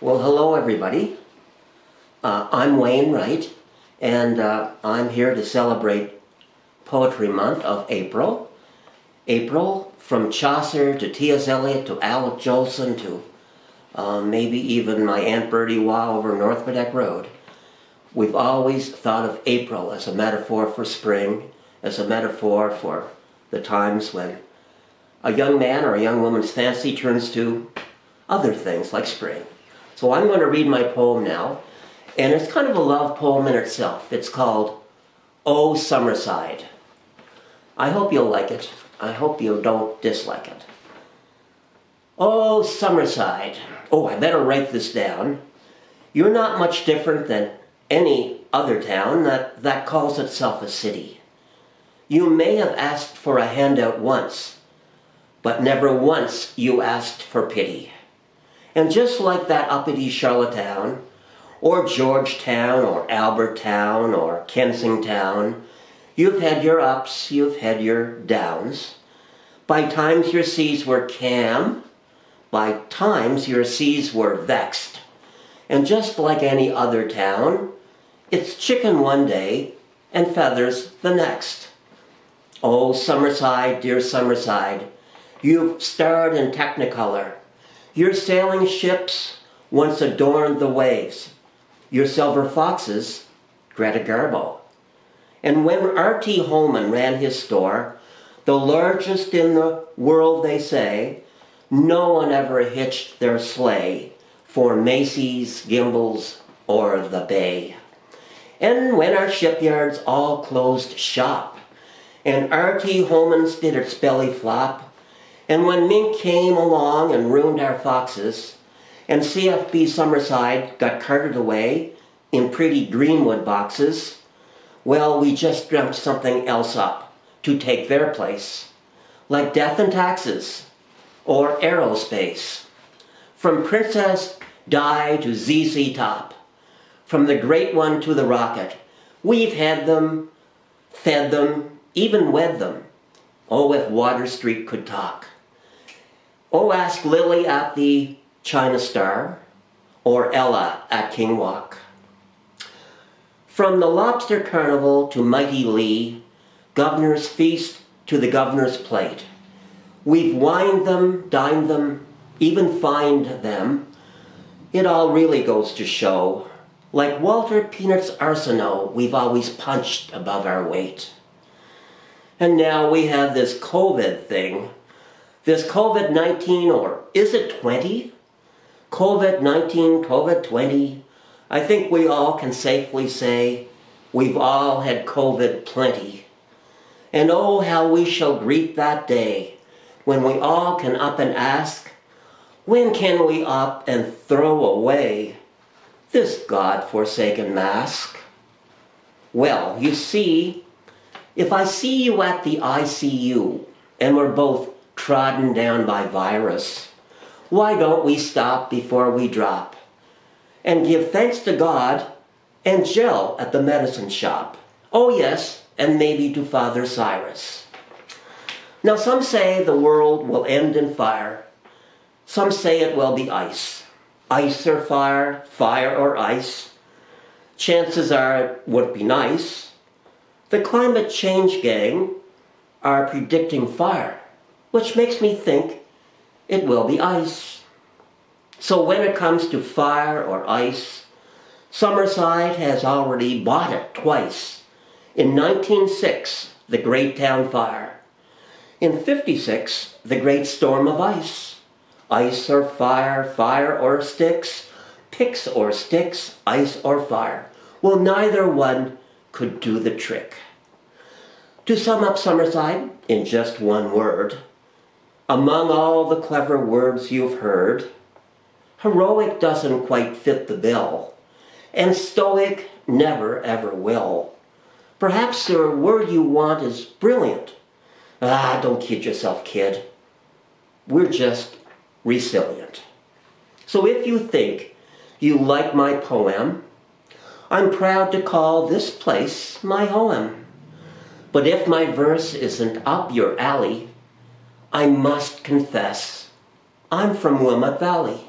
Well, hello everybody. I'm Wayne Wright, and I'm here to celebrate Poetry Month of April. April, from Chaucer to T.S. Eliot to Alec Jolson to maybe even my Aunt Bertie Waugh over North Bedeck Road. We've always thought of April as a metaphor for spring, as a metaphor for the times when a young man or a young woman's fancy turns to other things like spring. So I'm going to read my poem now, and it's kind of a love poem in itself. It's called "O Summerside." I hope you'll like it. I hope you don't dislike it. O Summerside. Oh, I better write this down. You're not much different than any other town that calls itself a city. You may have asked for a handout once, but never once you asked for pity. And just like that uppity Charlottetown, or Georgetown, or Albertown, or Kensington, you've had your ups, you've had your downs. By times your seas were calm, by times your seas were vexed. And just like any other town, it's chicken one day and feathers the next. Oh, Summerside, dear Summerside, you've starred in Technicolor. Your sailing ships once adorned the waves. Your silver foxes, Greta Garbo. And when R.T. Holman ran his store, the largest in the world they say, no one ever hitched their sleigh for Macy's, Gimbel's, or the Bay. And when our shipyards all closed shop, and R.T. Holman's did its belly flop, and when mink came along and ruined our foxes, and CFB Summerside got carted away in pretty Greenwood boxes, well, we just dreamt something else up to take their place, like death and taxes, or aerospace. From Princess Di to ZZ Top, from the Great One to the Rocket, we've had them, fed them, even wed them. Oh, if Water Street could talk. Oh, ask Lily at the China Star, or Ella at King Walk. From the Lobster Carnival to Mighty Lee, Governor's Feast to the Governor's Plate, we've wined them, dined them, even fined them. It all really goes to show, like Walter Peanut's Arsenault, we've always punched above our weight. And now we have this COVID thing. This COVID-19, or is it 20? COVID-19, COVID-20. I think we all can safely say we've all had COVID plenty. And oh, how we shall greet that day when we all can up and ask, when can we up and throw away this God-forsaken mask? Well, you see, if I see you at the ICU and we're both trodden down by virus, why don't we stop before we drop and give thanks to God and gel at the medicine shop? Oh yes, and maybe to Father Cyrus. Now some say the world will end in fire. Some say it will be ice. Ice or fire, fire or ice. Chances are it wouldn't be nice. The climate change gang are predicting fire, which makes me think it will be ice. So when it comes to fire or ice, Summerside has already bought it twice. In 1906, the Great Town Fire. In 56, the Great Storm of Ice. Ice or fire, fire or sticks, picks or sticks, ice or fire. Well, neither one could do the trick. To sum up Summerside in just one word, among all the clever words you've heard, heroic doesn't quite fit the bill, and stoic never ever will. Perhaps the word you want is brilliant. Ah, don't kid yourself, kid. We're just resilient. So if you think you like my poem, I'm proud to call this place my home. But if my verse isn't up your alley, I must confess I'm from Wilmot Valley.